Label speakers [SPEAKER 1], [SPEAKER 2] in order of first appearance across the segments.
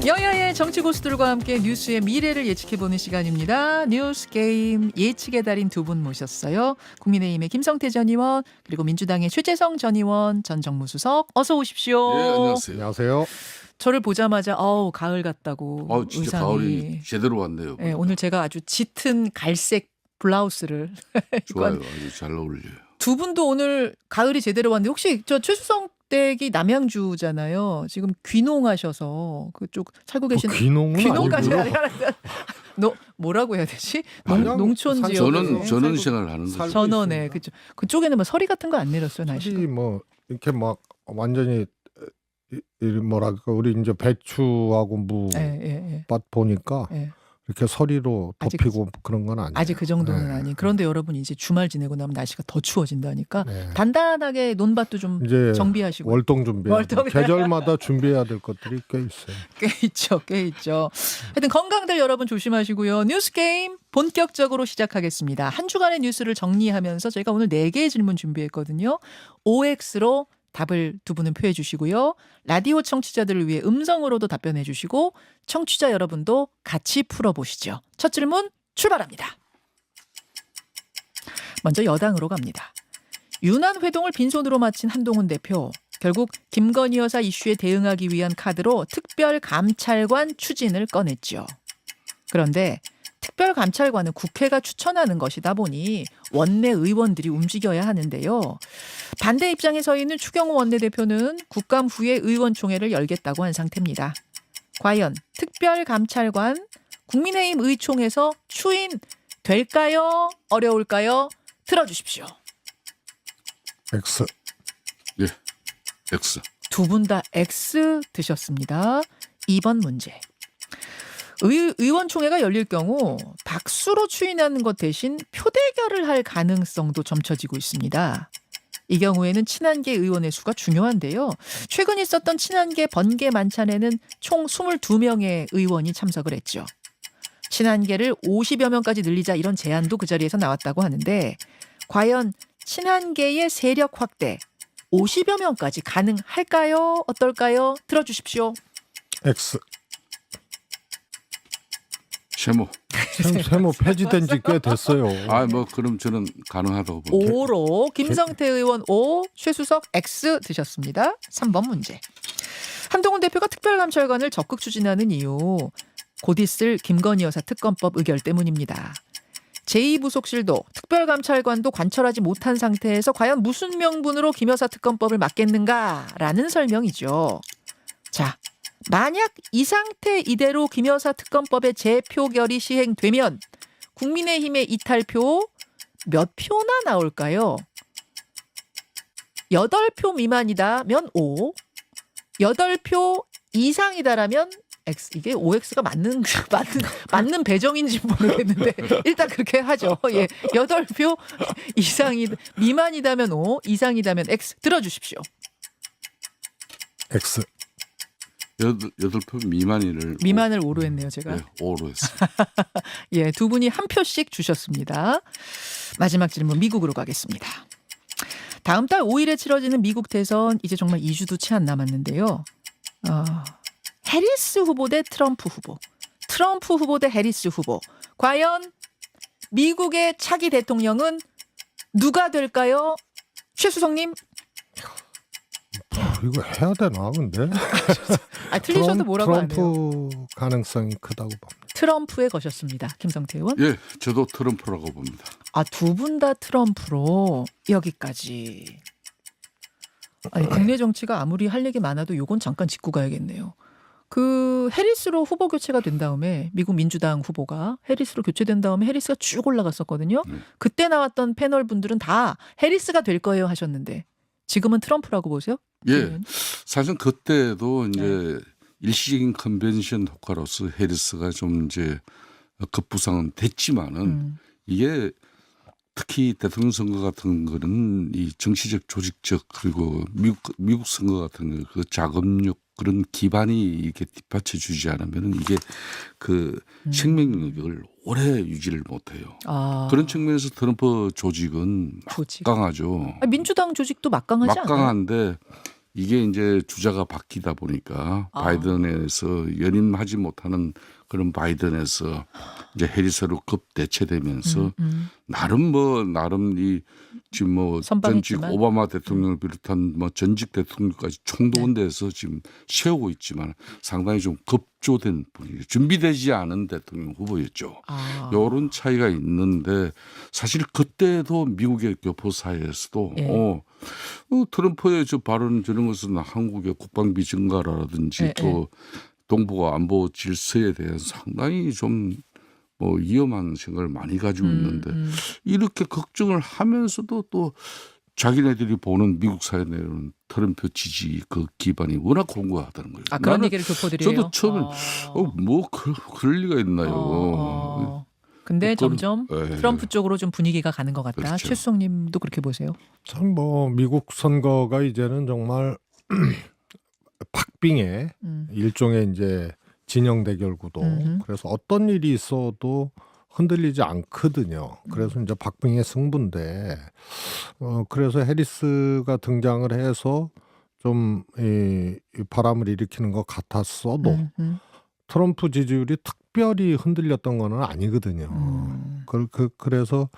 [SPEAKER 1] 여야의 정치 고수들과 함께 뉴스의 미래를 예측해보는 시간입니다. 뉴스 게임 예측의 달인 두 분 모셨어요. 국민의힘의 김성태 전 의원 그리고 민주당의 최재성 전 의원 전 정무수석 어서 오십시오.
[SPEAKER 2] 네, 안녕하세요.
[SPEAKER 3] 안녕하세요.
[SPEAKER 1] 저를 보자마자 가을 같다고
[SPEAKER 2] 진짜
[SPEAKER 1] 의상이.
[SPEAKER 2] 가을이 제대로 왔네요.
[SPEAKER 1] 네, 오늘 제가 아주 짙은 갈색 블라우스를
[SPEAKER 2] 좋아요. 아주 잘 어울려요.
[SPEAKER 1] 두 분도 오늘 가을이 제대로 왔는데 혹시 저 최수성 댁이 남양주잖아요. 지금 귀농하셔서 그쪽 살고 계신
[SPEAKER 3] 귀농은
[SPEAKER 1] 귀농까지
[SPEAKER 3] 아니고요.
[SPEAKER 1] 아니라 뭐라고 해야 되지?
[SPEAKER 3] 그냥
[SPEAKER 1] 농촌
[SPEAKER 3] 산-
[SPEAKER 1] 지역
[SPEAKER 2] 전원 생활을 하는 거죠.
[SPEAKER 3] 살고
[SPEAKER 1] 전원에
[SPEAKER 3] 있습니다.
[SPEAKER 1] 그쪽에는 뭐 서리 같은 거 안 내렸어요 날씨가.
[SPEAKER 3] 사실 뭐 이렇게 막 완전히 뭐랄까 우리 이제 배추하고 무밭
[SPEAKER 1] 예.
[SPEAKER 3] 보니까
[SPEAKER 1] 예.
[SPEAKER 3] 이렇게 서리로
[SPEAKER 1] 아직
[SPEAKER 3] 덮이고 그런 건 아니에요.
[SPEAKER 1] 아직 그 정도는
[SPEAKER 3] 네.
[SPEAKER 1] 아니. 그런데 여러분 이제 주말 지내고 나면 날씨가 더 추워진다니까.
[SPEAKER 3] 네.
[SPEAKER 1] 단단하게 논밭도 좀
[SPEAKER 3] 이제
[SPEAKER 1] 정비하시고.
[SPEAKER 3] 월동 준비.
[SPEAKER 1] 월동.
[SPEAKER 3] 계절마다 준비해야 될 것들이 꽤 있어요.
[SPEAKER 1] 꽤 있죠. 하여튼 건강들 여러분 조심하시고요. 뉴스 게임 본격적으로 시작하겠습니다. 한 주간의 뉴스를 정리하면서 저희가 오늘 4개의 질문 준비했거든요. OX로 답을 두 분은 표해 주시고요. 라디오 청취자들을 위해 음성으로도 답변해 주시고 청취자 여러분도 같이 풀어보시죠. 첫 질문 출발합니다. 먼저 여당으로 갑니다. 유난 회동을 빈손으로 마친 한동훈 대표. 결국 김건희 여사 이슈에 대응하기 위한 카드로 특별감찰관 추진을 꺼냈죠. 그런데 특별감찰관은 국회가 추천하는 것이다 보니 원내 의원들이 움직여야 하는데요. 반대 입장에 서 있는 추경호 원내대표는 국감 후에 의원총회를 열겠다고 한 상태입니다. 과연 특별감찰관 국민의힘 의총에서 추인 될까요? 어려울까요? 들어주십시오.
[SPEAKER 3] X.
[SPEAKER 2] 예, X.
[SPEAKER 1] 두 분 다 X 드셨습니다. 2번 문제. 의원총회가 열릴 경우 박수로 추인하는 것 대신 표대결을 할 가능성도 점쳐지고 있습니다. 이 경우에는 친한계 의원의 수가 중요한데요. 최근 있었던 친한계 번개 만찬에는 총 22명의 의원이 참석을 했죠. 친한계를 50여 명까지 늘리자 이런 제안도 그 자리에서 나왔다고 하는데 과연 친한계의 세력 확대 50여 명까지 가능할까요? 어떨까요? 들어주십시오.
[SPEAKER 3] X.
[SPEAKER 2] 세모.
[SPEAKER 3] 폐지된 지 꽤 됐어요.
[SPEAKER 2] 그럼 저는 가능하다고 봅니다.
[SPEAKER 1] 5로 김성태 의원 5, 최수석 X 드셨습니다. 3번 문제. 한동훈 대표가 특별감찰관을 적극 추진하는 이유 곧 있을 김건희 여사 특검법 의결 때문입니다. 제2부속실도 특별감찰관도 관철하지 못한 상태에서 과연 무슨 명분으로 김 여사 특검법을 막겠는가라는 설명이죠. 자, 만약 이 상태 이대로 김 여사 특검법의 재표결이 시행되면 국민의힘의 이탈표 몇 표나 나올까요? 8표 미만이다면 O, 8표 이상이다라면 X. 이게 OX가 맞는 배정인지 모르겠는데 일단 그렇게 하죠. 예, 8표 미만이다면 O, 이상이다면 X 들어주십시오.
[SPEAKER 3] X.
[SPEAKER 2] 8표
[SPEAKER 1] 미만을 O로 했네요, 제가.
[SPEAKER 2] 네, O로 했어요.
[SPEAKER 1] 예, 두 분이 한 표씩 주셨습니다. 마지막 질문 미국으로 가겠습니다. 다음 달 5일에 치러지는 미국 대선 이제 정말 2주도 채 안 남았는데요. 해리스 후보 대 트럼프 후보. 트럼프 후보 대 해리스 후보. 과연 미국의 차기 대통령은 누가 될까요? 최수성님.
[SPEAKER 3] 이거 해야 되나 근데?
[SPEAKER 1] 틀리셔도 뭐라고 안 해요.
[SPEAKER 3] 트럼프 가능성이 크다고 봅니다.
[SPEAKER 1] 트럼프에 거셨습니다. 김성태 의원.
[SPEAKER 2] 예, 저도 트럼프라고 봅니다.
[SPEAKER 1] 두 분 다 트럼프로 여기까지. 아니 국내 정치가 아무리 할 얘기 많아도 요건 잠깐 짚고 가야겠네요. 그 해리스로 후보 교체가 된 다음에 미국 민주당 후보가 해리스로 교체된 다음에 해리스가 쭉 올라갔었거든요. 그때 나왔던 패널 분들은 다 해리스가 될 거예요 하셨는데 지금은 트럼프라고 보세요?
[SPEAKER 2] 예, 사실 그때도 이제 일시적인 컨벤션 효과로서 해리스가 좀 이제 급부상은 됐지만은 이게 특히 대통령 선거 같은 거는 이 정치적 조직적 그리고 미국 선거 같은 거 그 자금력 그런 기반이 이렇게 뒷받쳐 주지 않으면 이게 그 생명력을 오래 유지를 못해요. 그런 측면에서 트럼프 조직은 막강하죠.
[SPEAKER 1] 민주당 조직도 막강하지 않아요?
[SPEAKER 2] 막강한데 이게 이제 주자가 바뀌다 보니까 바이든에서 연임하지 못하는 그런 바이든에서 이제 해리스로 급 대체되면서 나름 이 지금 뭐 전직
[SPEAKER 1] 선방했지만.
[SPEAKER 2] 오바마 대통령을 비롯한 뭐 전직 대통령까지 총동원돼서 지금 세우고 있지만 상당히 좀 급조된 분위기, 준비되지 않은 대통령 후보였죠. 이런 차이가 있는데 사실 그때도 미국의 교포사회에서도
[SPEAKER 1] 예.
[SPEAKER 2] 트럼프의 저 발언 저런 것은 한국의 국방비 증가라든지
[SPEAKER 1] 예,
[SPEAKER 2] 또 동북아 안보 질서에 대한 상당히 좀 뭐 위험한 생각을 많이 가지고 있는데 이렇게 걱정을 하면서도 또 자기네들이 보는 미국 사회 내는 트럼프 지지 그 기반이 워낙 공고하다는 거예요.
[SPEAKER 1] 그런 얘기를 교포들이 해요?
[SPEAKER 2] 저도 처음에 뭐 그럴 리가 있나요.
[SPEAKER 1] 근데
[SPEAKER 2] 그걸-
[SPEAKER 1] 점점
[SPEAKER 2] 예.
[SPEAKER 1] 트럼프 쪽으로 좀 분위기가 가는 것 같다.
[SPEAKER 2] 그렇죠.
[SPEAKER 1] 최수성님도 그렇게 보세요?
[SPEAKER 3] 참 뭐 미국 선거가 이제는 정말 박빙의 일종의 이제 진영 대결 구도. 그래서 어떤 일이 있어도 흔들리지 않거든요. 그래서 이제 박빙의 승부인데, 그래서 해리스가 등장을 해서 좀 이 바람을 일으키는 것 같았어도 트럼프 지지율이 특별히 흔들렸던 거는 아니거든요. 그래서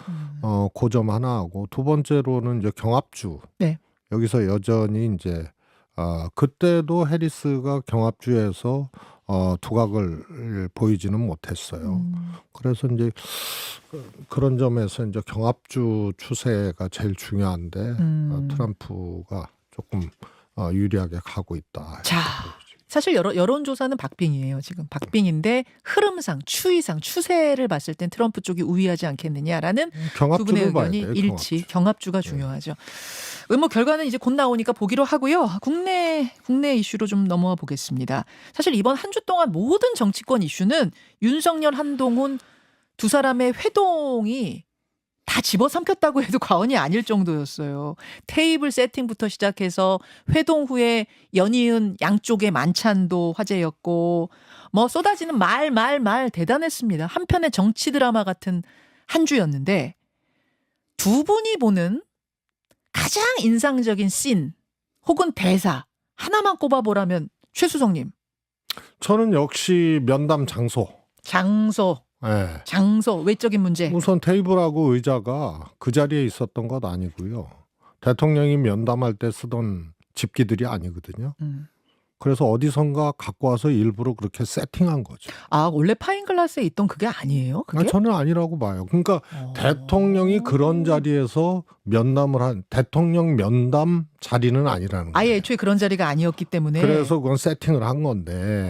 [SPEAKER 3] 그 점 하나 하고 두 번째로는 이제 경합주.
[SPEAKER 1] 네.
[SPEAKER 3] 여기서 여전히 이제 그때도 해리스가 경합주에서 두각을 보이지는 못했어요. 그래서 이제 그런 점에서 이제 경합주 추세가 제일 중요한데 트럼프가 조금 유리하게 가고 있다.
[SPEAKER 1] 자, 사실 여론조사는 박빙이에요. 지금 박빙인데 흐름상, 추이상, 추세를 봤을 땐 트럼프 쪽이 우위하지 않겠느냐라는 두 분의
[SPEAKER 3] 경합주를 봐야
[SPEAKER 1] 의견이
[SPEAKER 3] 돼요.
[SPEAKER 1] 일치. 경합주가 중요하죠. 뭐 결과는 이제 곧 나오니까 보기로 하고요. 국내 이슈로 좀 넘어와 보겠습니다. 사실 이번 한 주 동안 모든 정치권 이슈는 윤석열, 한동훈 두 사람의 회동이 다 집어삼켰다고 해도 과언이 아닐 정도였어요. 테이블 세팅부터 시작해서 회동 후에 연이은 양쪽의 만찬도 화제였고 뭐 쏟아지는 말 대단했습니다. 한편의 정치 드라마 같은 한 주였는데 두 분이 보는 가장 인상적인 씬 혹은 대사 하나만 꼽아보라면 최수성님.
[SPEAKER 3] 저는 역시 면담 장소.
[SPEAKER 1] 장소 외적인 문제.
[SPEAKER 3] 우선 테이블하고 의자가 그 자리에 있었던 것 아니고요. 대통령이 면담할 때 쓰던 집기들이 아니거든요. 그래서 어디선가 갖고 와서 일부러 그렇게 세팅한 거죠.
[SPEAKER 1] 원래 파인글라스에 있던 그게 아니에요? 그게?
[SPEAKER 3] 저는 아니라고 봐요. 그러니까 대통령이 그런 자리에서 면담을 한 대통령 면담 자리는 아니라는 거예요.
[SPEAKER 1] 아예 애초에 그런 자리가 아니었기 때문에.
[SPEAKER 3] 그래서 그건 세팅을 한 건데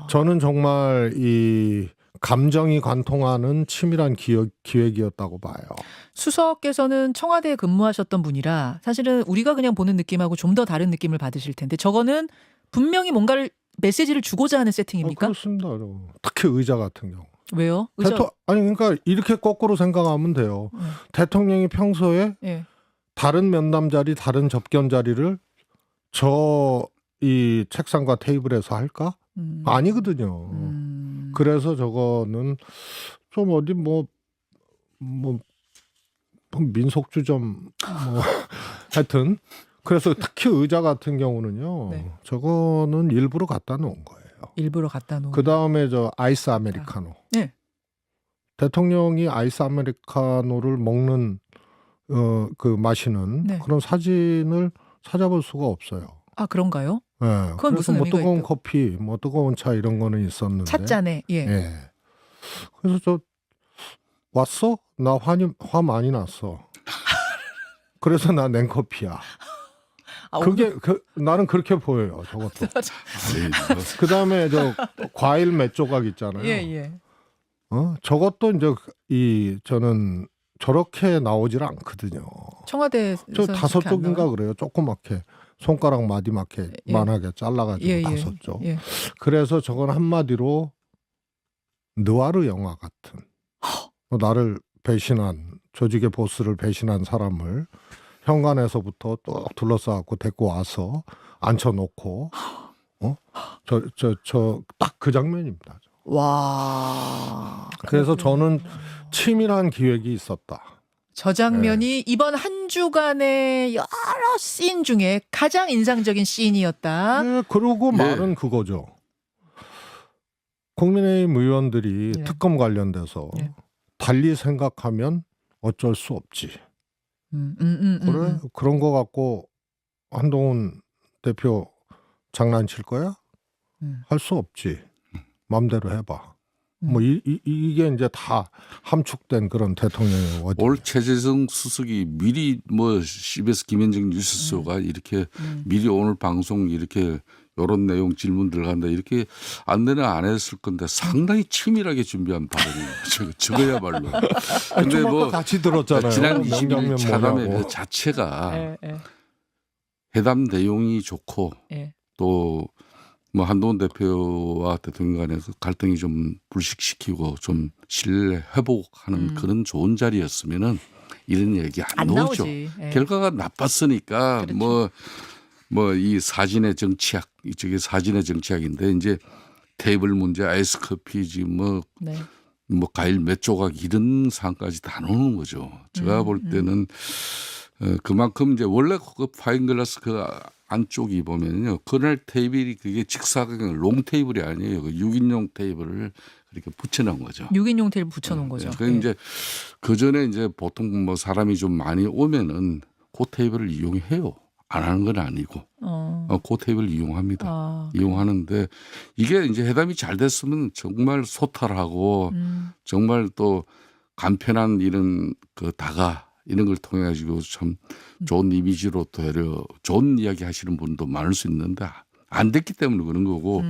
[SPEAKER 3] 저는 정말 이 감정이 관통하는 치밀한 기획이었다고 봐요.
[SPEAKER 1] 수석께서는 청와대에 근무하셨던 분이라 사실은 우리가 그냥 보는 느낌하고 좀 더 다른 느낌을 받으실 텐데 저거는 분명히 뭔가를 메시지를 주고자 하는 세팅입니까?
[SPEAKER 3] 그렇습니다. 특히 의자 같은 경우.
[SPEAKER 1] 왜요?
[SPEAKER 3] 그러니까 이렇게 거꾸로 생각하면 돼요. 대통령이 평소에
[SPEAKER 1] 예.
[SPEAKER 3] 다른 면담 자리, 다른 접견 자리를 이 책상과 테이블에서 할까? 아니거든요. 그래서 저거는 좀 어디 뭐 민속주점 하여튼 그래서 특히 의자 같은 경우는요.
[SPEAKER 1] 네.
[SPEAKER 3] 저거는 일부러 갖다 놓은 거예요.
[SPEAKER 1] 일부러 갖다 놓은.
[SPEAKER 3] 그 다음에 저 아이스 아메리카노.
[SPEAKER 1] 네.
[SPEAKER 3] 대통령이 아이스 아메리카노를 먹는 마시는
[SPEAKER 1] 네.
[SPEAKER 3] 그런 사진을 찾아볼 수가 없어요.
[SPEAKER 1] 그런가요?
[SPEAKER 3] 네.
[SPEAKER 1] 그건 무슨
[SPEAKER 3] 뭐
[SPEAKER 1] 의미가
[SPEAKER 3] 뜨거운
[SPEAKER 1] 있다고?
[SPEAKER 3] 커피, 뭐 뜨거운 차 이런 거는 있었는데.
[SPEAKER 1] 찻잔에. 예.
[SPEAKER 3] 예. 그래서 저 왔어? 나 화 많이 났어. 그래서 나 냉커피야. 그게 나는 그렇게 보여요. 저것도. 그 다음에 저 과일 몇 조각 있잖아요.
[SPEAKER 1] 예.
[SPEAKER 3] 저것도 이제 저는 저렇게 나오질 않거든요.
[SPEAKER 1] 청와대에서
[SPEAKER 3] 저 5쪽인가 그래요. 조그맣게 손가락 마디맣게 만하게 잘라가지고 5쪽.
[SPEAKER 1] 예.
[SPEAKER 3] 그래서 저건 한마디로 느와르 영화 같은 나를 배신한 조직의 보스를 배신한 사람을 현관에서부터 뚝 둘러싸고 데리고 와서 앉혀놓고 딱 그 장면입니다.
[SPEAKER 1] 와.
[SPEAKER 3] 그래서 저는 치밀한 기획이 있었다.
[SPEAKER 1] 저 장면이 이번 한 주간의 여러 씬 중에 가장 인상적인 씬이었다.
[SPEAKER 3] 네, 그러고
[SPEAKER 2] 예.
[SPEAKER 3] 말은 그거죠. 국민의힘 의원들이
[SPEAKER 1] 예.
[SPEAKER 3] 특검 관련돼서
[SPEAKER 1] 예.
[SPEAKER 3] 달리 생각하면 어쩔 수 없지. 그래? 그런 거 갖고 한동훈 대표 장난칠 거야? 할 수 없지. 맘대로 해봐. 뭐 이게 이제 다 함축된 그런 대통령의 워딩.
[SPEAKER 2] 올 최재성 수석이 미리 뭐 CBS 김현정 뉴스쇼가 이렇게 미리 오늘 방송 이렇게 이런 내용 질문 들어간다 이렇게 안내는 안 했을 건데 상당히 치밀하게 준비한 발언이에요. 저거야말로. 근데 뭐
[SPEAKER 3] 같이 들었잖아요.
[SPEAKER 2] 지난
[SPEAKER 3] 명령면
[SPEAKER 2] 20일 차담회
[SPEAKER 3] 뭐냐고.
[SPEAKER 2] 그 자체가
[SPEAKER 1] 예, 예,
[SPEAKER 2] 회담 내용이 좋고
[SPEAKER 1] 예.
[SPEAKER 2] 또 뭐 한동훈 대표와 대통령 간의 그 갈등이 좀 불식시키고 좀 신뢰 회복하는 그런 좋은 자리였으면은 이런 얘기 안
[SPEAKER 1] 안
[SPEAKER 2] 나오죠.
[SPEAKER 1] 나오지. 예.
[SPEAKER 2] 결과가 나빴으니까
[SPEAKER 1] 그렇죠.
[SPEAKER 2] 뭐 이 사진의 정치학 이쪽에 사진의 정치학인데 이제 테이블 문제, 아이스 커피 지금
[SPEAKER 1] 네.
[SPEAKER 2] 뭐 과일 몇 조각 이런 상까지 다 나오는 거죠. 제가 볼 때는 그만큼 이제 원래 그 파인글라스 그 안쪽이 보면요. 그날 테이블이 그게 직사각형 롱 테이블이 아니에요. 그 6인용 테이블을 그렇게 붙여놓은 거죠.
[SPEAKER 1] 6인용 테이블 붙여놓은 거죠.
[SPEAKER 2] 그 이제 그 전에 이제 보통 뭐 사람이 좀 많이 오면은 그 테이블을 이용해요. 안 하는 건 아니고 그 테이블을 이용합니다. 이용하는데 이게 이제 회담이 잘 됐으면 정말 소탈하고 정말 또 간편한 이런 그 다가 이런 걸 통해 가지고 참 좋은 이미지로 되려 좋은 이야기 하시는 분도 많을 수 있는데 안 됐기 때문에 그런 거고.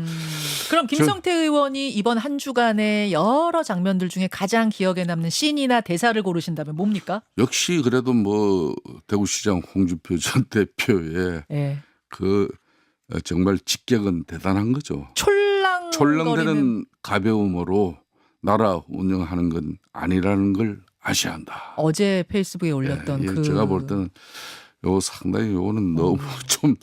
[SPEAKER 1] 그럼 김성태 의원이 이번 한 주간의 여러 장면들 중에 가장 기억에 남는 씬이나 대사를 고르신다면 뭡니까?
[SPEAKER 2] 역시 그래도 뭐 대구시장 홍준표 전 대표의
[SPEAKER 1] 예.
[SPEAKER 2] 그 정말 직격은 대단한 거죠.
[SPEAKER 1] 촐랑거리는
[SPEAKER 2] 촐랑대는 가벼움으로 나라 운영하는 건 아니라는 걸 아셔야 한다.
[SPEAKER 1] 어제 페이스북에 올렸던 그
[SPEAKER 2] 제가 볼 때는 요 상당히 요거는 너무 좀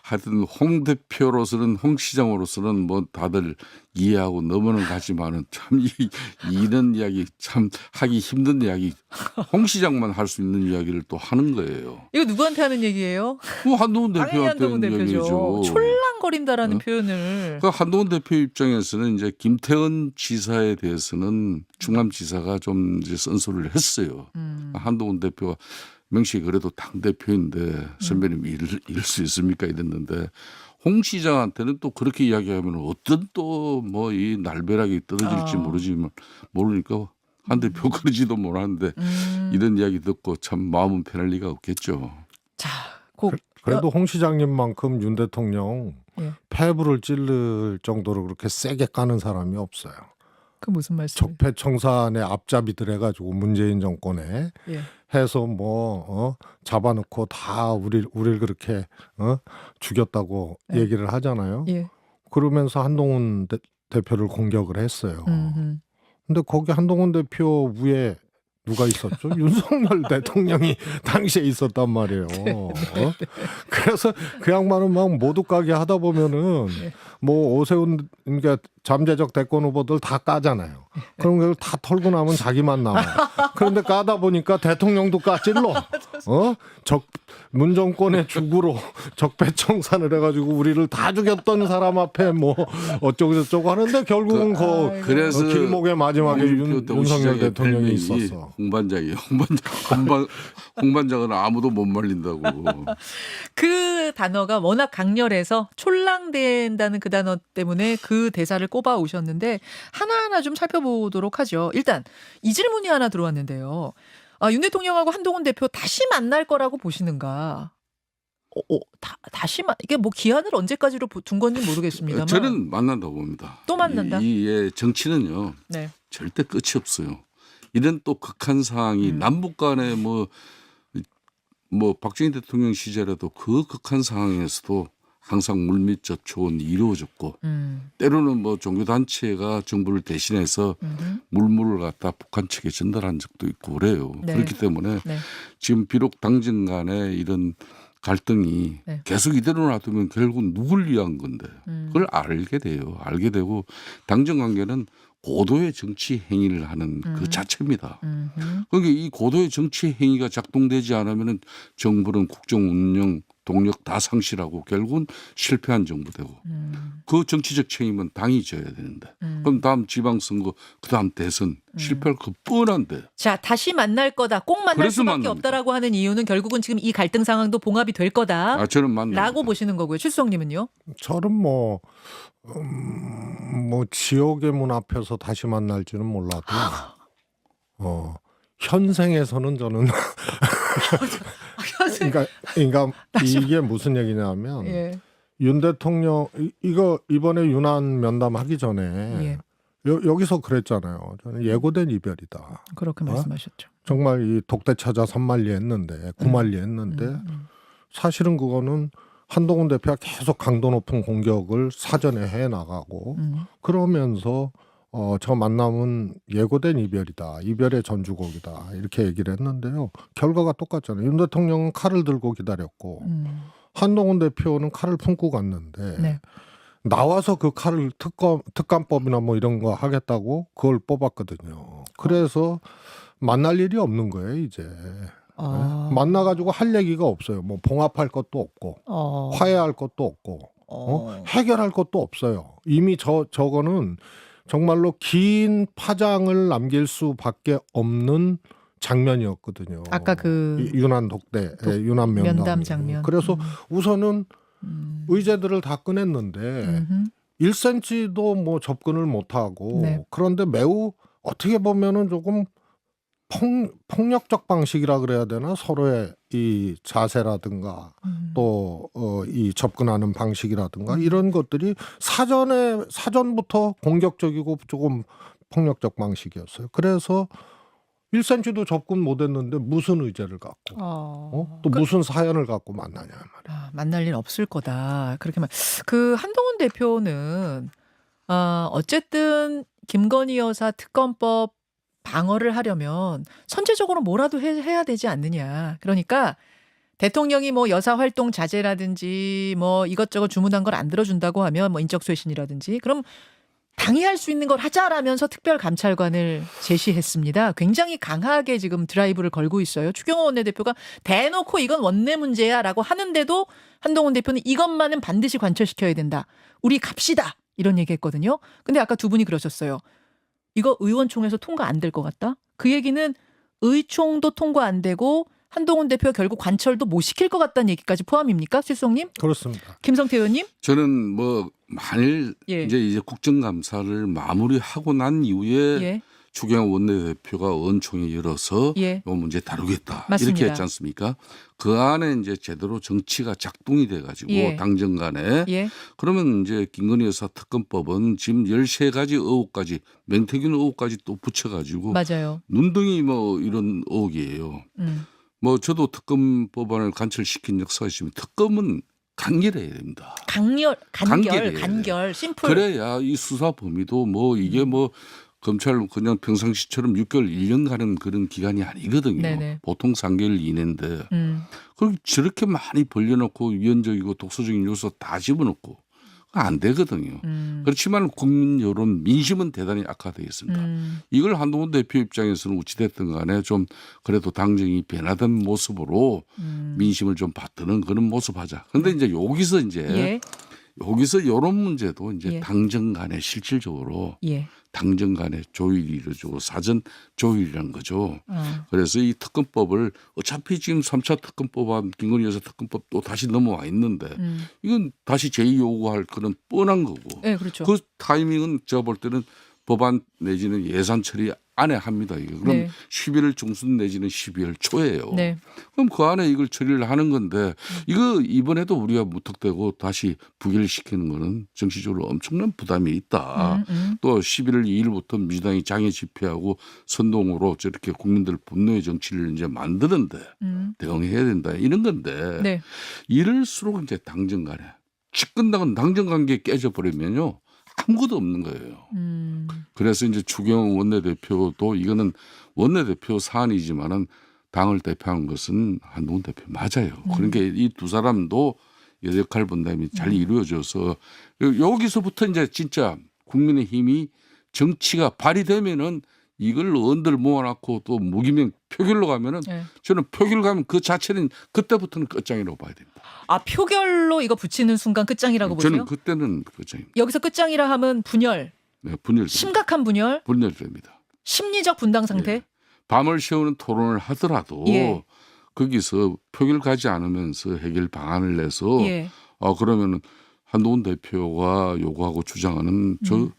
[SPEAKER 2] 하여튼 홍 대표로서는 홍 시장으로서는 뭐 다들 이해하고 넘어는 가지만은 참 이런 이야기 참 하기 힘든 이야기 홍 시장만 할 수 있는 이야기를 또 하는 거예요.
[SPEAKER 1] 이거 누구한테 하는 얘기예요?
[SPEAKER 2] 뭐 한동훈
[SPEAKER 1] 당연히
[SPEAKER 2] 대표한테
[SPEAKER 1] 한동훈
[SPEAKER 2] 하는
[SPEAKER 1] 대표죠.
[SPEAKER 2] 얘기죠.
[SPEAKER 1] 촐랑거린다라는 표현을.
[SPEAKER 2] 그 한동훈 대표 입장에서는 이제 김태원 지사에 대해서는 충남지사가 좀 이제 쓴소리를 했어요. 한동훈 대표가 명식이 그래도 당대표인데 선배님 이럴 수 있습니까 이랬는데 홍 시장한테는 또 그렇게 이야기하면 어떤 또 뭐 이 날벼락이 떨어질지 모르니까 한 대표 그러지도 못하는데 이런 이야기 듣고 참 마음은 편할 리가 없겠죠.
[SPEAKER 1] 자,
[SPEAKER 3] 그래도 홍 시장님만큼 윤 대통령
[SPEAKER 1] 예.
[SPEAKER 3] 폐부를 찌를 정도로 그렇게 세게 까는 사람이 없어요.
[SPEAKER 1] 그 무슨 말씀이에요?
[SPEAKER 3] 적폐청산의 앞잡이들 해가지고 문재인 정권에
[SPEAKER 1] 예.
[SPEAKER 3] 해서 잡아놓고 다 우리를 그렇게 죽였다고
[SPEAKER 1] 예.
[SPEAKER 3] 얘기를 하잖아요.
[SPEAKER 1] 예.
[SPEAKER 3] 그러면서 한동훈 대표를 공격을 했어요. 근데 거기 한동훈 대표 위에 누가 있었죠? 윤석열 대통령이 당시에 있었단 말이에요. 그래서 그 양반은 막 모두 까게 하다 보면은 뭐 오세훈 그러니까 잠재적 대권 후보들 다 까잖아요. 그럼 그걸 다 털고 나면 자기만 남아요. 그런데 까다 보니까 대통령도 까찔러. 문정권의 죽으로 적폐청산을 해가지고 우리를 다 죽였던 사람 앞에 뭐 어쩌고 저쩌고 하는데 결국은
[SPEAKER 2] 그래서
[SPEAKER 3] 길목의 마지막에 윤석열 대통령이
[SPEAKER 2] 별명이
[SPEAKER 3] 있었어.
[SPEAKER 2] 홍반장이에요. 홍반장은 아무도 못 말린다고.
[SPEAKER 1] 그 단어가 워낙 강렬해서 촐랑댄다는 그 단어 때문에 그 대사를 꼽아 오셨는데 하나하나 좀 살펴보도록 하죠. 일단 이 질문이 하나 들어왔는데요. 윤 대통령하고 한동훈 대표 다시 만날 거라고 보시는가? 다시 이게 뭐 기한을 언제까지로 둔 건지 모르겠습니다만
[SPEAKER 2] 저는 만난다고 봅니다.
[SPEAKER 1] 또 만난다?
[SPEAKER 2] 이 정치는요.
[SPEAKER 1] 네.
[SPEAKER 2] 절대 끝이 없어요. 이런 또 극한 상황이 남북 간에 뭐 박정희 대통령 시절에도 그 극한 상황에서도 항상 물밑 접촉은 이루어졌고 때로는 뭐 종교단체가 정부를 대신해서 물물을 갖다 북한 측에 전달한 적도 있고 그래요.
[SPEAKER 1] 네.
[SPEAKER 2] 그렇기 때문에
[SPEAKER 1] 네.
[SPEAKER 2] 지금 비록 당정 간에 이런 갈등이
[SPEAKER 1] 네.
[SPEAKER 2] 계속 이대로 놔두면 결국 누굴 위한 건데 그걸 알게 돼요. 알게 되고 당정 관계는 고도의 정치 행위를 하는 그 자체입니다. 그러니까 이 고도의 정치 행위가 작동되지 않으면 정부는 국정 운영 동력 다 상실하고 결국은 실패한 정부 되고 그 정치적 책임은 당이 져야 되는데 그럼 다음 지방선거 그다음 대선 실패할 거 뻔한데
[SPEAKER 1] 자, 다시 만날 거다. 꼭 만날
[SPEAKER 2] 그래서
[SPEAKER 1] 수밖에
[SPEAKER 2] 만납니다.
[SPEAKER 1] 없다라고 하는 이유는 결국은 지금 이 갈등 상황도 봉합이 될 거다.
[SPEAKER 2] 저는 만납니다.
[SPEAKER 1] 라고 보시는 거고요. 최수성님은요?
[SPEAKER 3] 저는 뭐 지옥의 문 앞에서 다시 만날지는 몰라도 현생에서는 저는 그러니까 이게 무슨 얘기냐면
[SPEAKER 1] 예.
[SPEAKER 3] 윤 대통령 이거 이번에 유난 면담하기 전에
[SPEAKER 1] 예.
[SPEAKER 3] 여기서 그랬잖아요. 저는 예고된 이별이다.
[SPEAKER 1] 그렇게 말씀하셨죠.
[SPEAKER 3] 정말 이 독대 찾아 산만리했는데 구만리했는데 사실은 그거는 한동훈 대표가 계속 강도 높은 공격을 사전에 해 나가고 그러면서 저 만남은 예고된 이별이다. 이별의 전주곡이다. 이렇게 얘기를 했는데요. 결과가 똑같잖아요. 윤 대통령은 칼을 들고 기다렸고 한동훈 대표는 칼을 품고 갔는데
[SPEAKER 1] 네.
[SPEAKER 3] 나와서 그 칼을 특감법이나 뭐 이런 거 하겠다고 그걸 뽑았거든요. 그래서 만날 일이 없는 거예요, 이제. 만나가지고 할 얘기가 없어요. 뭐 봉합할 것도 없고 화해할 것도 없고 해결할 것도 없어요. 이미 저거는 정말로 긴 파장을 남길 수밖에 없는 장면이었거든요.
[SPEAKER 1] 아까 그
[SPEAKER 3] 유난 독대, 유난
[SPEAKER 1] 면담 장면.
[SPEAKER 3] 그래서 우선은 의제들을 다 꺼냈는데 1cm도 뭐 접근을 못하고
[SPEAKER 1] 네.
[SPEAKER 3] 그런데 매우 어떻게 보면은 조금 폭력적 방식이라 그래야 되나 서로의 이 자세라든가 또 이 접근하는 방식이라든가 이런 것들이 사전부터 공격적이고 조금 폭력적 방식이었어요. 그래서 1cm도 접근 못했는데 무슨 의제를 갖고 또 무슨 사연을 갖고 만나냐 말이야.
[SPEAKER 1] 만날 일 없을 거다. 그렇게 그 한동훈 대표는 어쨌든 김건희 여사 특검법 방어를 하려면 선제적으로 뭐라도 해야 되지 않느냐. 그러니까 대통령이 뭐 여사 활동 자제라든지 뭐 이것저것 주문한 걸 안 들어준다고 하면 뭐 인적쇄신이라든지 그럼 당이 할 수 있는 걸 하자라면서 특별감찰관을 제시했습니다. 굉장히 강하게 지금 드라이브를 걸고 있어요. 추경호 원내대표가 대놓고 이건 원내 문제야라고 하는데도 한동훈 대표는 이것만은 반드시 관철시켜야 된다. 우리 갑시다. 이런 얘기했거든요. 근데 아까 두 분이 그러셨어요. 이거 의원총회에서 통과 안 될 것 같다? 그 얘기는 의총도 통과 안 되고 한동훈 대표가 결국 관철도 못 시킬 것 같다는 얘기까지 포함입니까? 최수성님?
[SPEAKER 3] 그렇습니다.
[SPEAKER 1] 김성태 의원님?
[SPEAKER 2] 저는 뭐 만일
[SPEAKER 1] 예.
[SPEAKER 2] 이제 국정감사를 마무리하고 난 이후에
[SPEAKER 1] 예.
[SPEAKER 2] 추경호 원내대표가 의원총회 열어서
[SPEAKER 1] 예.
[SPEAKER 2] 이 문제 다루겠다
[SPEAKER 1] 맞습니다.
[SPEAKER 2] 이렇게 했지 않습니까? 그 안에 이제 제대로 정치가 작동이 돼가지고
[SPEAKER 1] 예.
[SPEAKER 2] 당정 간에
[SPEAKER 1] 예.
[SPEAKER 2] 그러면 이제 김건희 여사 특검법은 지금 13가지 의혹까지 맹태균 의혹까지 또 붙여가지고
[SPEAKER 1] 맞아요.
[SPEAKER 2] 눈덩이 뭐 이런 의혹이에요. 뭐 저도 특검 법안을 관철시킨 역사가 있으면 특검은 간결해야 됩니다.
[SPEAKER 1] 간결, 심플.
[SPEAKER 2] 그래야 이 수사 범위도 뭐 이게 뭐 검찰 그냥 평상시처럼 6개월 1년 가는 그런 기간이 아니거든요.
[SPEAKER 1] 네네.
[SPEAKER 2] 보통 3개월 이내인데 그럼 저렇게 많이 벌려놓고 위헌적이고 독소적인 요소 다 집어넣고 안 되거든요. 그렇지만 국민 여론 민심은 대단히 악화되어 있습니다. 이걸 한동훈 대표 입장에서는 어찌됐든 간에 좀 그래도 당정이 변화된 모습으로 민심을 좀 받드는 그런 모습 하자. 그런데 이제 여기서
[SPEAKER 1] 예.
[SPEAKER 2] 이런 문제도 이제
[SPEAKER 1] 예.
[SPEAKER 2] 당정 간에 실질적으로
[SPEAKER 1] 예.
[SPEAKER 2] 당정 간에 조율이 이루어지고 사전 조율이라는 거죠. 그래서 이 특검법을 어차피 지금 3차 특검법안 김건희 여사 특검법 또 다시 넘어와 있는데 이건 다시 재요구할 그런 뻔한 거고.
[SPEAKER 1] 네, 그렇죠.
[SPEAKER 2] 그 타이밍은 제가 볼 때는 법안 내지는 예산 처리 안에 합니다. 이게. 그럼
[SPEAKER 1] 네.
[SPEAKER 2] 11월 중순 내지는 12월 초예요.
[SPEAKER 1] 네.
[SPEAKER 2] 그럼 그 안에 이걸 처리를 하는 건데 이거 이번에도 우리가 무턱대고 다시 부결시키는 거는 정치적으로 엄청난 부담이 있다. 또 11월 2일부터 민주당이 장애 집회하고 선동으로 저렇게 국민들 분노의 정치를 이제 만드는데 대응해야 된다. 이런 건데
[SPEAKER 1] 네.
[SPEAKER 2] 이럴수록 이제 당정 간에 집권당은 당정 관계 깨져버리면요. 아무것도 없는 거예요. 그래서 이제 추경호 원내대표도 이거는 원내대표 사안이지만은 당을 대표하는 것은 한동훈 대표 맞아요. 그러니까 이 두 사람도 역할 분담이 잘 이루어져서 여기서부터 이제 진짜 국민의힘이 정치가 발휘되면은 이걸 의원들 모아놓고 또 무기명 표결로 가면은
[SPEAKER 1] 네.
[SPEAKER 2] 저는 표결 가면 그 자체는 그때부터는 끝장이라고 봐야 됩니다.
[SPEAKER 1] 아, 표결로 이거 붙이는 순간 끝장이라고 보세요?
[SPEAKER 2] 저는 그때는 끝장입니다.
[SPEAKER 1] 여기서 끝장이라 하면 분열,
[SPEAKER 2] 네, 분열
[SPEAKER 1] 심각한 분열,
[SPEAKER 2] 분열됩니다.
[SPEAKER 1] 심리적 분당 상태.
[SPEAKER 2] 예. 밤을 새우는 토론을 하더라도
[SPEAKER 1] 예.
[SPEAKER 2] 거기서 표결 가지 않으면서 해결 방안을 내서
[SPEAKER 1] 예.
[SPEAKER 2] 그러면은 한동훈 대표가 요구하고 주장하는 저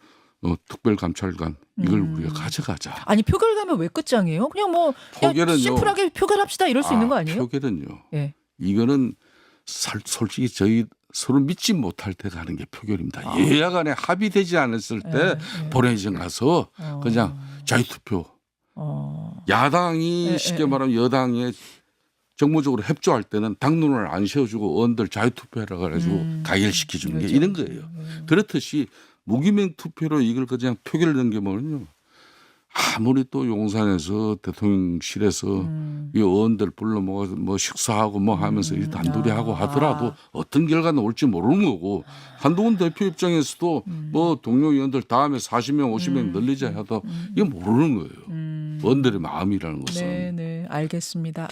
[SPEAKER 2] 특별감찰관 이걸 우리가 가져가자.
[SPEAKER 1] 아니, 표결 가면 왜 끝장이에요? 그냥 뭐 그냥
[SPEAKER 2] 표결은요.
[SPEAKER 1] 심플하게 표결합시다 이럴 수 있는 거 아니에요?
[SPEAKER 2] 표결은요.
[SPEAKER 1] 예.
[SPEAKER 2] 이거는 솔직히 저희 서로 믿지 못할 때 가는 게 표결입니다. 여야 간에 합의되지 않았을 때 본회의장 가서 그냥 자유투표. 야당이 쉽게 말하면 여당에 정무적으로 협조할 때는 당론을 안 세워주고 의원들 자유투표하라 그래가지고 가결시켜 주는 게
[SPEAKER 1] 그렇죠.
[SPEAKER 2] 이런 거예요. 그렇듯이 무기명 투표로 이걸 그냥 표결을 넘기면요. 아무리 또 용산에서 대통령실에서 이 의원들 불러 뭐 식사하고 뭐 하면서 이 단둘이 하고 하더라도 어떤 결과는 올지 모르는 거고 한동훈 대표 입장에서도 뭐 동료 의원들 다음에 40명 50명 늘리자 해도 이게 모르는 거예요. 의원들의 마음이라는 것은.
[SPEAKER 1] 네, 알겠습니다.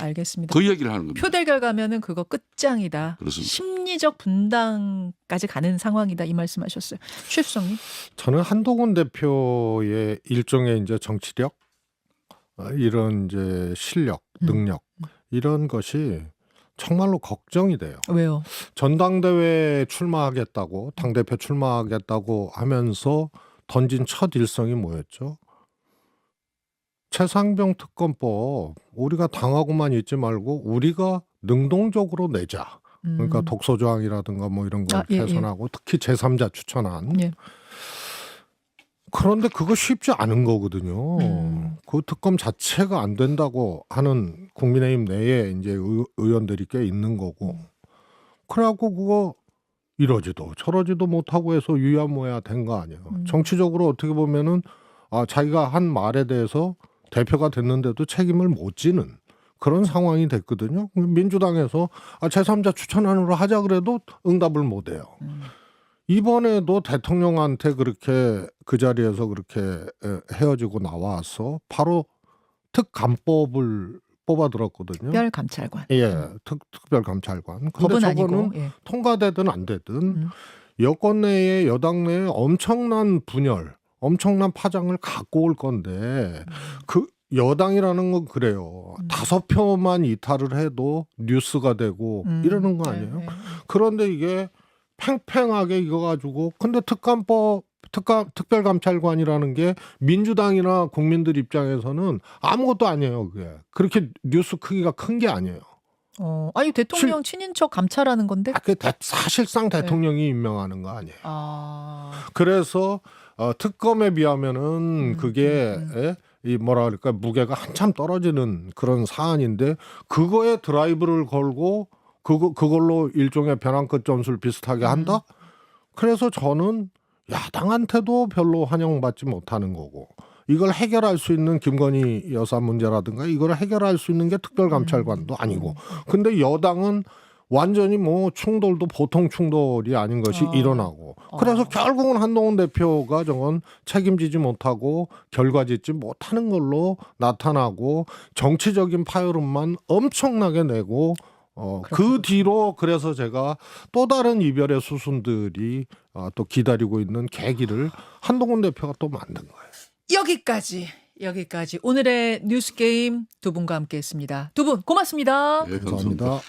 [SPEAKER 2] 그 이야기를 하는 겁니다.
[SPEAKER 1] 표결 가면은 그거 끝장이다.
[SPEAKER 2] 그렇습니다.
[SPEAKER 1] 심리적 분당까지 가는 상황이다 이 말씀하셨어요. 최수성님.
[SPEAKER 3] 저는 한동훈 대표의 일종의 이제 정치력, 이런 이제 실력, 능력 이런 것이 정말로 걱정이 돼요.
[SPEAKER 1] 왜요?
[SPEAKER 3] 전당대회에 출마하겠다고 당대표 출마하겠다고 하면서 던진 첫 일성이 뭐였죠? 최상병 특검법 우리가 당하고만 있지 말고 우리가 능동적으로 내자. 그러니까 독소 조항이라든가 뭐 이런 걸
[SPEAKER 1] 예,
[SPEAKER 3] 개선하고 특히 제3자 추천안.
[SPEAKER 1] 예.
[SPEAKER 3] 그런데 그거 쉽지 않은 거거든요. 그 특검 자체가 안 된다고 하는 국민의힘 내에 이제 의원들이 꽤 있는 거고. 그래갖고 그거 이러지도 저러지도 못하고 해서 유야무야 된 거 아니에요. 정치적으로 어떻게 보면은 자기가 한 말에 대해서 대표가 됐는데도 책임을 못 지는 그런 상황이 됐거든요. 민주당에서 제3자 추천안으로 하자 그래도 응답을 못 해요. 이번에도 대통령한테 그렇게 그 자리에서 그렇게 헤어지고 나와서 바로 특감법을 뽑아들었거든요.
[SPEAKER 1] 특별감찰관.
[SPEAKER 3] 예, 특별감찰관. 근데
[SPEAKER 1] 법은 아니고.
[SPEAKER 3] 저거는
[SPEAKER 1] 예.
[SPEAKER 3] 통과되든 안 되든 여권 내에 여당 내에 엄청난 분열, 엄청난 파장을 갖고 올 건데 그 여당이라는 건 그래요. 5표만 이탈을 해도 뉴스가 되고 이러는 거 아니에요?
[SPEAKER 1] 네.
[SPEAKER 3] 그런데 이게 팽팽하게 이거 가지고 근데 특별감찰관이라는 게 민주당이나 국민들 입장에서는 아무것도 아니에요. 그게 그렇게 뉴스 크기가 큰 게 아니에요.
[SPEAKER 1] 아니 대통령 친인척 감찰하는 건데.
[SPEAKER 3] 사실상 대통령이 임명하는 거 아니에요.
[SPEAKER 1] 아.
[SPEAKER 3] 그래서 특검에 비하면은 그게 이 뭐라 그럴까 무게가 한참 떨어지는 그런 사안인데 그거에 드라이브를 걸고 그걸로 일종의 변환끝 전술 비슷하게 한다. 그래서 저는 야당한테도 별로 환영받지 못하는 거고 이걸 해결할 수 있는 김건희 여사 문제라든가 이걸 해결할 수 있는 게 특별감찰관도 아니고 근데 여당은 완전히 뭐 충돌도 보통 충돌이 아닌 것이 일어나고 그래서 결국은 한동훈 대표가 저건 책임지지 못하고 결과짓지 못하는 걸로 나타나고 정치적인 파열음만 엄청나게 내고 그 뒤로 그래서 제가 또 다른 이별의 수순들이 또 기다리고 있는 계기를 한동훈 대표가 또 만든 거예요.
[SPEAKER 1] 여기까지 오늘의 뉴스 게임 두 분과 함께했습니다. 두 분 고맙습니다.
[SPEAKER 2] 예,
[SPEAKER 3] 감사합니다.